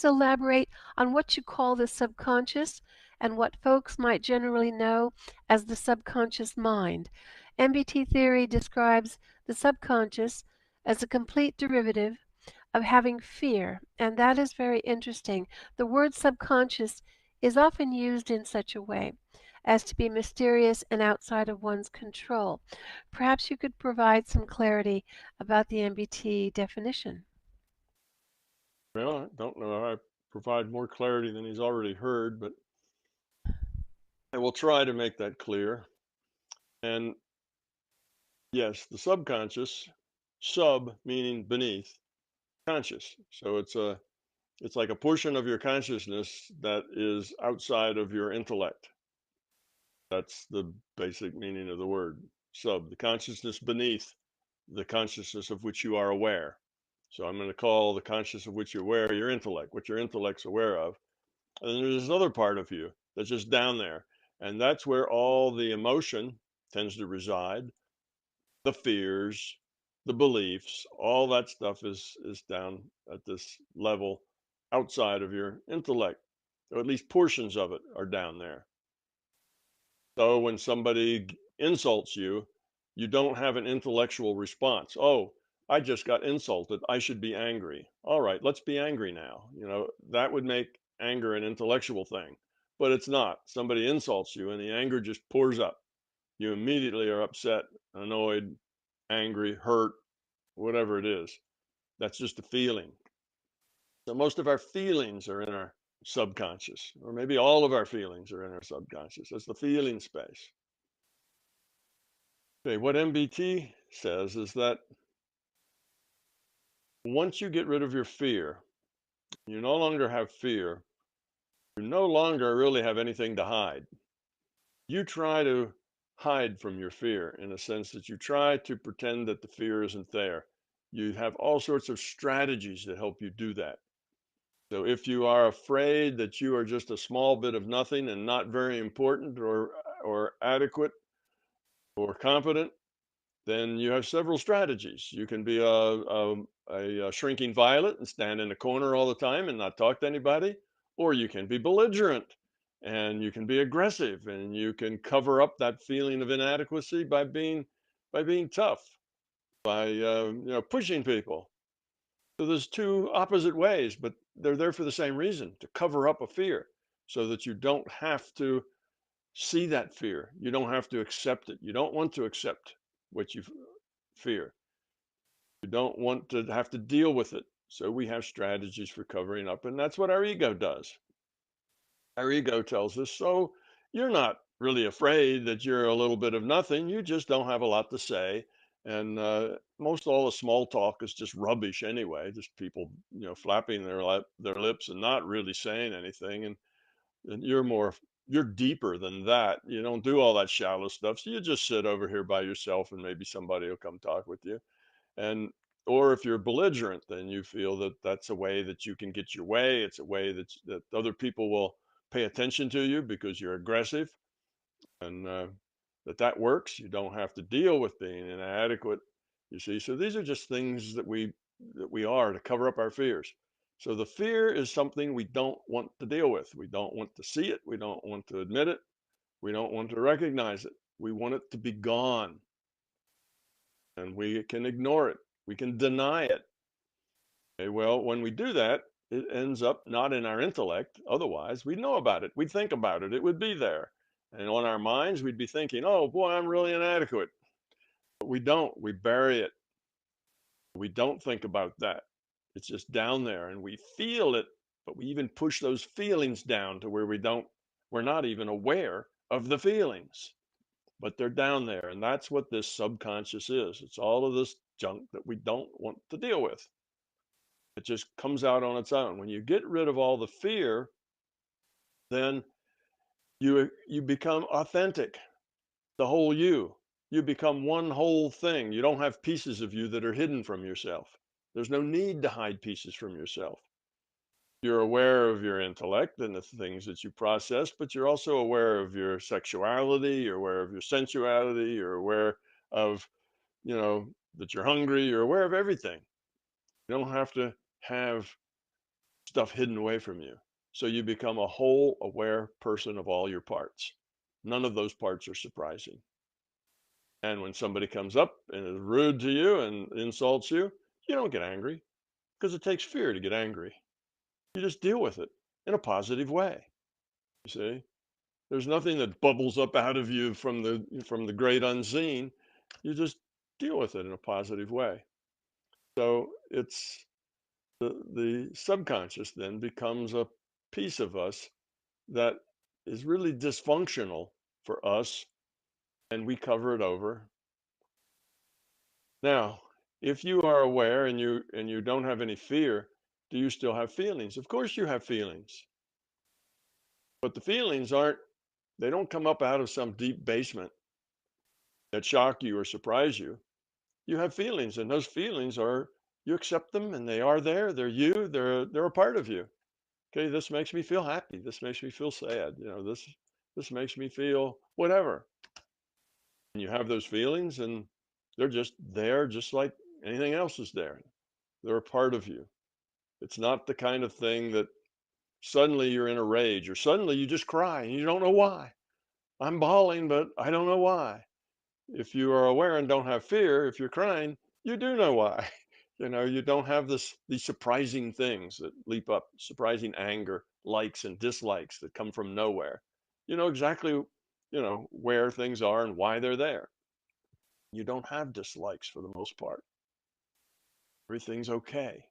Elaborate on what you call the subconscious and what folks might generally know as the subconscious mind. MBT theory describes the subconscious as a complete derivative of having fear, and that is very interesting. The word subconscious is often used in such a way as to be mysterious and outside of one's control. Perhaps you could provide some clarity about the MBT definition. Well, I don't know if I provide more clarity than he's already heard, but I will try to make that clear. And yes, the subconscious, sub meaning beneath, conscious. So it's like a portion of your consciousness that is outside of your intellect. That's the basic meaning of the word sub, the consciousness beneath the consciousness of which you are aware. So I'm going to call the consciousness of which you're aware your intellect, what your intellect's aware of. And then there's this other part of you that's just down there. And that's where all the emotion tends to reside, the fears, the beliefs, all that stuff is down at this level outside of your intellect, or at least portions of it are down there. So when somebody insults you, you don't have an intellectual response. Oh, I just got insulted. I should be angry. All right, let's be angry now. That would make anger an intellectual thing, but it's not. Somebody insults you and the anger just pours up. You immediately are upset, annoyed, angry, hurt, whatever it is. That's just a feeling. So most of our feelings are in our subconscious, or maybe all of our feelings are in our subconscious. That's the feeling space. Okay, what MBT says is that once you get rid of your fear, you no longer have fear, you no longer really have anything to hide. You try to hide from your fear in a sense that you try to pretend that the fear isn't there. You have all sorts of strategies that help you do that. So if you are afraid that you are just a small bit of nothing and not very important or adequate or competent, then you have several strategies. You can be a shrinking violet and stand in a corner all the time and not talk to anybody, or you can be belligerent and you can be aggressive and you can cover up that feeling of inadequacy by being tough, by pushing people. So there's two opposite ways, but they're there for the same reason, to cover up a fear so that you don't have to see that fear. You don't have to accept it. You don't want to accept what you fear. You don't want to have to deal with it. So we have strategies for covering up, and that's what our ego does. Our ego tells us, so you're not really afraid that you're a little bit of nothing. You just don't have a lot to say. And most all the small talk is just rubbish anyway, just people, flapping their lips and not really saying anything. And you're deeper than that. You don't do all that shallow stuff. So you just sit over here by yourself and maybe somebody will come talk with you. And or if you're belligerent, then you feel that that's a way that you can get your way. It's a way that other people will pay attention to you because you're aggressive, and that works. You don't have to deal with being inadequate. You see, so these are just things that we are to cover up our fears. So the fear is something we don't want to deal with. We don't want to see it. We don't want to admit it. We don't want to recognize it. We want it to be gone, and we can ignore it. We can deny it. Okay, well, when we do that, it ends up not in our intellect. Otherwise, we'd know about it. We'd think about it. It would be there. And on our minds, we'd be thinking, oh boy, I'm really inadequate. But we don't. We bury it. We don't think about that. It's just down there and we feel it, but we even push those feelings down to where we're not even aware of the feelings, but they're down there. And that's what this subconscious is. It's all of this junk that we don't want to deal with. It just comes out on its own. When you get rid of all the fear, then you become authentic, the whole you. You become one whole thing. You don't have pieces of you that are hidden from yourself. There's no need to hide pieces from yourself. You're aware of your intellect and the things that you process, but you're also aware of your sexuality, you're aware of your sensuality, you're aware of, that you're hungry, you're aware of everything. You don't have to have stuff hidden away from you. So you become a whole aware person of all your parts. None of those parts are surprising. And when somebody comes up and is rude to you and insults you, you don't get angry because it takes fear to get angry. You just deal with it in a positive way. You see, there's nothing that bubbles up out of you from the great unseen. You just deal with it in a positive way. So it's the subconscious then becomes a piece of us that is really dysfunctional for us, and we cover it over. Now, if you are aware and you don't have any fear, do you still have feelings? Of course you have feelings. But the feelings they don't come up out of some deep basement that shock you or surprise you. You have feelings, and those feelings you accept them and they are there. They're you, they're a part of you. Okay, this makes me feel happy. This makes me feel sad. This makes me feel whatever. And you have those feelings and they're just there just like anything else is there. They're a part of you. It's not the kind of thing that suddenly you're in a rage or suddenly you just cry and you don't know why. I'm bawling, but I don't know why. If you are aware and don't have fear, if you're crying, you do know why. You don't have these surprising things that leap up, surprising anger, likes and dislikes that come from nowhere. You know exactly, where things are and why they're there. You don't have dislikes for the most part. Everything's okay.